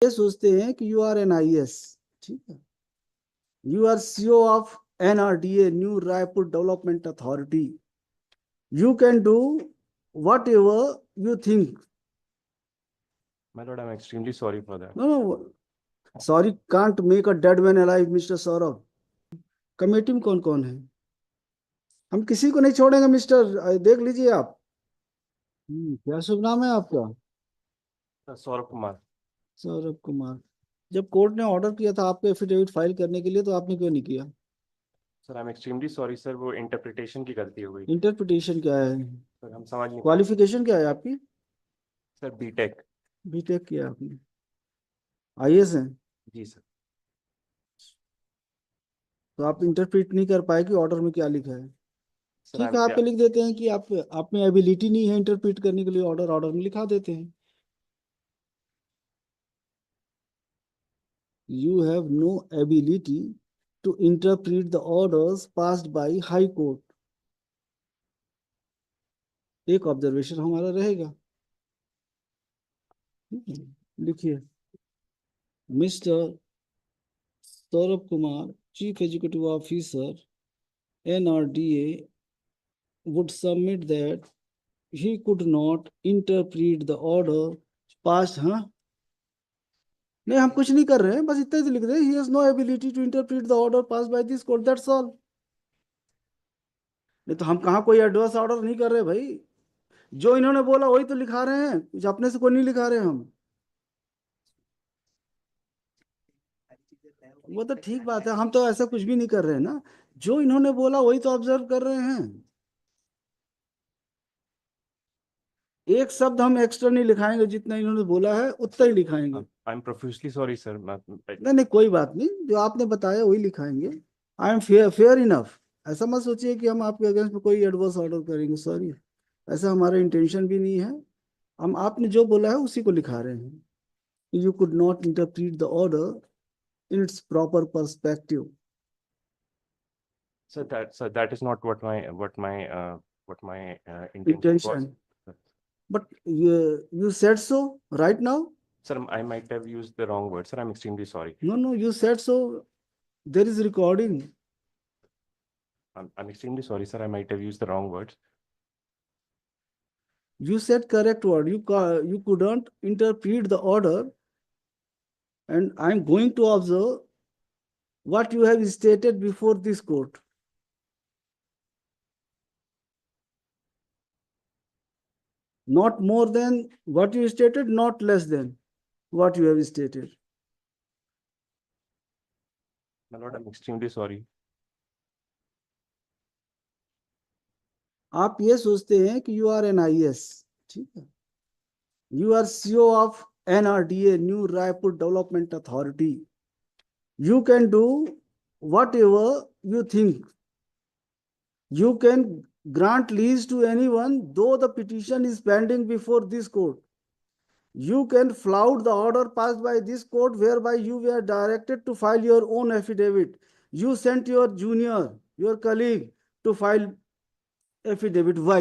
ये सोचते हैं कि यू आर एन IAS, ठीक है, you are CEO of NRDA, new Raipur development authority, you can do whatever you think. My lord, I'm extremely sorry for that. No, sorry can't make a dead man alive, Mr. Saurabh. Committee में कौन कौन है? हम किसी को नहीं छोड़ेंगे mister, देख लीजिए आप. क्या शुभ नाम है आपका? सौरभ कुमार। सौरभ कुमार. जब कोर्ट ने ऑर्डर किया था आपको एफिडेविट फाइल करने के लिए, तो आपने क्यों नहीं किया? Sir I am extremely sorry sir, वो इंटरप्रिटेशन की गलती हो गई। इंटरप्रिटेशन क्या है? सर हम समझ नहीं पाए। क्वालिफिकेशन क्या है आपकी? Sir BTech. बीटेक किया आपने, IAS है, जी सर। तो आप इंटरप्रेट नहीं कर पाए कि ऑर्डर में क्या लिखा है. सर ठीक है, आप पे लिख देते हैं कि आप में एबिलिटी नहीं है इंटरप्रेट करने के लिए, ऑर्डर में लिखा देते हैं. You have no ability to interpret the orders passed by High Court. एक ऑब्जर्वेशन हमारा रहेगा. लिखिए, mister Saurabh Kumar, chief executive officer NRDA, would submit that he could not interpret the order passed. हाँ, नहीं हम कुछ नहीं कर रहे हैं, बस इतना ही लिख रहे हैं. He has no ability to interpret the order passed by this court, that's all. नहीं तो हम कहाँ कोई एडवर्स ऑर्डर नहीं कर रहे भाई. जो इन्होंने बोला वही तो लिखा रहे हैं, कुछ अपने से कोई नहीं लिखा रहे हम. वो तो ठीक बात है, हम तो ऐसा कुछ भी नहीं कर रहे हैं ना. जो इन्होंने बोला वही तो ऑब्जर्व कर रहे हैं. एक शब्द हम एक्स्ट्रा नहीं लिखाएंगे, जितना इन्होंने बोला है उतना ही लिखाएंगे. I am professionally sorry sir. नहीं नहीं कोई बात नहीं, जो आपने बताया वही लिखाएंगे. I am fair enough. ऐसा मत सोचिए कि हम आपके अगेंस्ट में कोई एडवर्स ऑर्डर करेंगे, सॉरी, ऐसा हमारा इंटेंशन भी नहीं है. हम आपने जो बोला है उसी को लिखा रहे हैं. You could not interpret the order in its proper perspective. Sir, that is not what my intention was. But you said so right now. Sir, I might have used the wrong word. Sir, I'm extremely sorry. No, you said so. There is recording. I'm extremely sorry, sir. I might have used the wrong words. You said correct word. You couldn't interpret the order, and I'm going to observe what you have stated before this court. Not more than what you stated, not less than what you have stated. My lord, I'm extremely sorry. आप ये सोचते हैं कि you are N IAS, ठीक है, you are CEO of NRDA, new Raipur development authority, you can do whatever you think, you can grant lease to anyone though the petition is pending before this court. You can flout the order passed by this court whereby you were directed to file your own affidavit. You sent your junior, your colleague, to file affidavit. Why?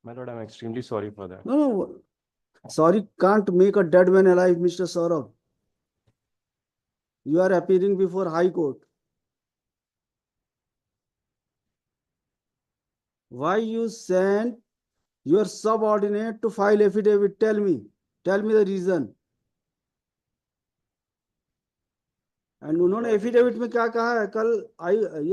My lord, I'm extremely sorry for that. No, sorry can't make a dead man alive, Mr. Saurabh. You are appearing before High Court. Why you sent your subordinate to file affidavit? Tell me the reason. And उन्होंने affidavit में क्या कहा है? कल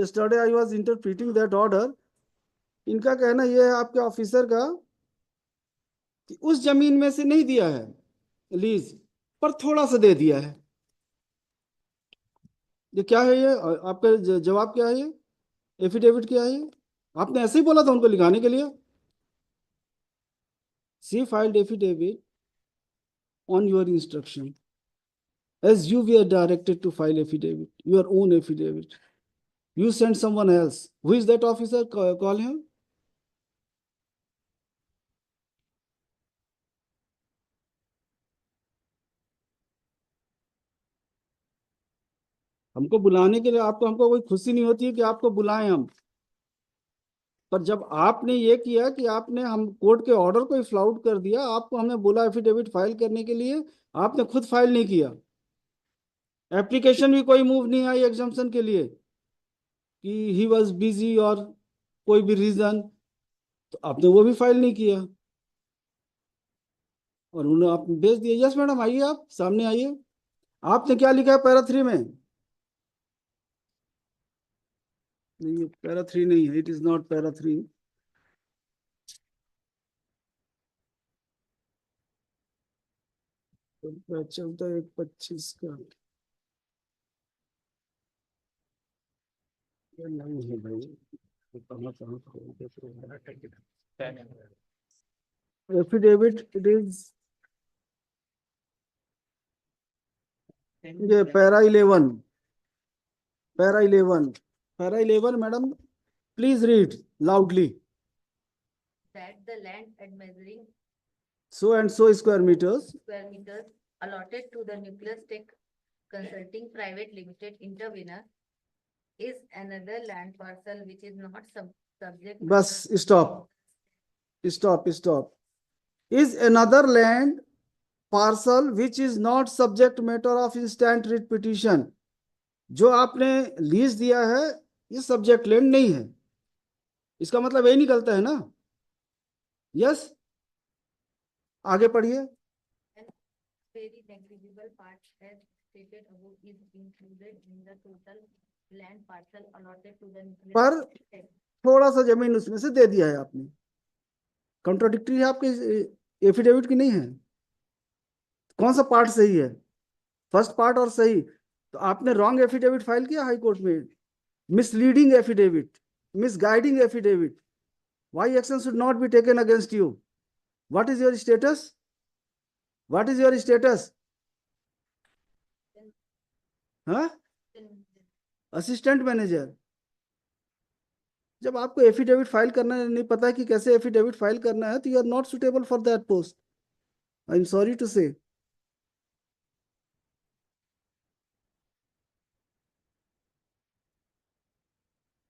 yesterday I was interpreting that order. इनका कहना यह है आपके ऑफिसर का कि उस जमीन में से नहीं दिया है लीज, पर थोड़ा सा दे दिया है. ये क्या है? ये आपका जवाब क्या है? ये एफिडेविट क्या है? ये आपने ऐसे ही बोला था उनको लिखाने के लिए. She filed affidavit on your instruction, as you were directed to file affidavit, your own affidavit. You sent someone else. Who is that officer? Call him. हमको बुलाने के लिए हमको कोई खुशी नहीं होती है कि आपको बुलाएं हम. पर जब आपने ये किया कि आपने हम कोर्ट के ऑर्डर को ही फ्लाउट कर दिया, आपको हमने बोला एफिडेविट फाइल करने के लिए, आपने खुद फाइल नहीं किया, एप्लीकेशन भी कोई मूव नहीं आई एग्जाम्पशन के लिए कि ही वॉज बिजी और कोई भी रीजन, तो आपने वो भी फाइल नहीं किया और उन्हें आप भेज दिए। यस मैडम, आइए, आप सामने आइए। आपने क्या लिखा है पैरा 3 में? नहीं, ये पैरा 3 नहीं है, इट इज नॉट पैरा 3। चलता है 25 का, ये नहीं है भाई, ये कहाँ कहाँ खोल के एफिडेविट, इट इज ये para 11, para 11, para 11 madam, please read loudly. That the land and measuring So and so square meters square meters allotted to the Nucleus Tech Consulting Private Limited intervener is another land parcel which is not subject. Bus stop stop stop, is another land parcel which is not subject matter of instant writ petition. जो आपने lease दिया है ये subject land नहीं है, इसका मतलब यही निकलता है ना? यस, आगे पढ़िए। Very negligible part as stated above is included in the total land parcel allotted to the Nucleus पर Tech. थोड़ा सा जमीन उसमें से दे दिया है आपने, कॉन्ट्राडिक्टरी है आपके एफिडेविट की नहीं है। कौन सा पार्ट सही है? फर्स्ट पार्ट और सही, तो आपने रॉन्ग एफिडेविट फाइल किया हाई कोर्ट में, misleading affidavit, misguiding affidavit. Why action should not be taken against you? What is your status? What is your status? हाँ, असिस्टेंट मैनेजर। जब आपको एफिडेविट फाइल करना नहीं पता है कि कैसे एफिडेविट फाइल करना है, तो you are not suitable for that post, I am sorry to say.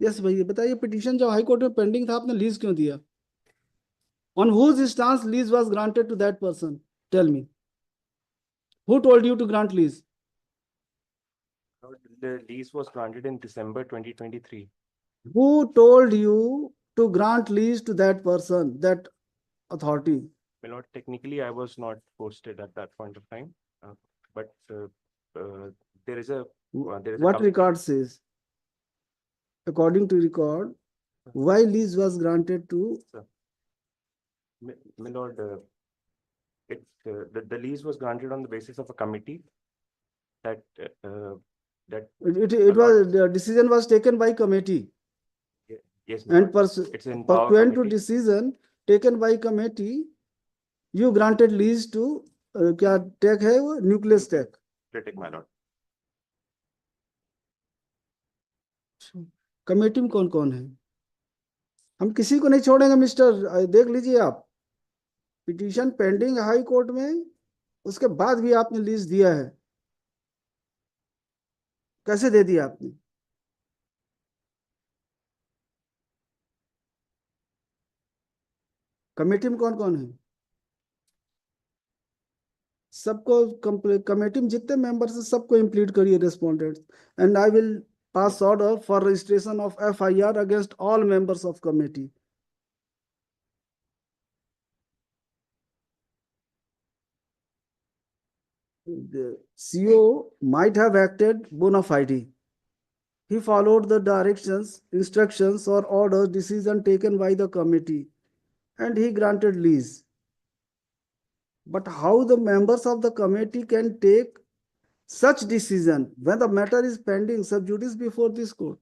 Yes भैया बताइए, पिटीशन जब हाई कोर्ट में पेंडिंग था, आपने लीज क्यों दिया? On whose instance lease was granted to that person? Tell me, who told you to grant lease? The lease was granted in December 2023. Who told you to grant lease to that person, that authority? My lord, technically I was not posted at that point of time, but there is a What record says? According to record, why lease was granted to? My lord, the lease was granted on the basis of a committee that It was, the decision was taken by committee, yes, my and lord, it's in power pursuant to committee. decision taken by committee, you granted lease to क्या tech है वो, nucleus tech. Critic, my lord. Committee में कौन कौन है? हम किसी को नहीं छोड़ेंगे मिस्टर, देख लीजिए आप, पिटीशन पेंडिंग हाई कोर्ट में, उसके बाद भी आपने लीज दिया है, कैसे दे दिया आपने? कमेटी में कौन कौन है? सबको, कमेटी में जितने मेंबर्स हैं सबको इंप्लीड करिए respondent, and I will pass order for registration of FIR against all members of committee. The CEO might have acted bona fide. He followed the directions, instructions, or orders, decision taken by the committee, and he granted lease. But how the members of the committee can take such decision when the matter is pending sub judice before this court?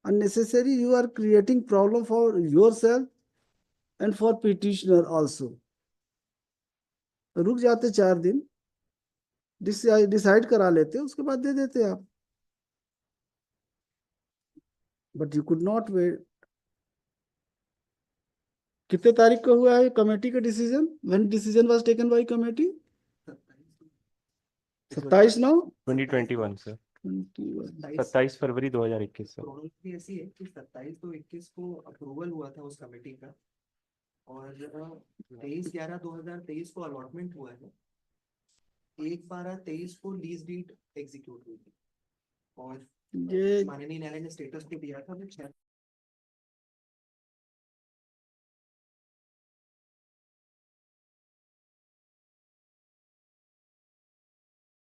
Unnecessary, you are creating problem for yourself and for petitioner also. रुक जाते 4 दिन, decide करा लेते, उसके बाद दे देते आप, but you could not wait. कितने तारीख को हुआ है कमेटी का decision? When decision was taken by committee? 27 नौ 2021 सर, 21 27 फरवरी 2021 सर। प्रोबेबिलिटी ऐसी है कि 27/2/21 को अप्रूवल हुआ था उस कमेटी का, और 23/11/2023 को अलॉटमेंट हुआ है। 1/12/23 को लीज डीड एग्जीक्यूट हुई थी, और ये माननीय न्यायालय ने स्टेटस को दिया था वो 6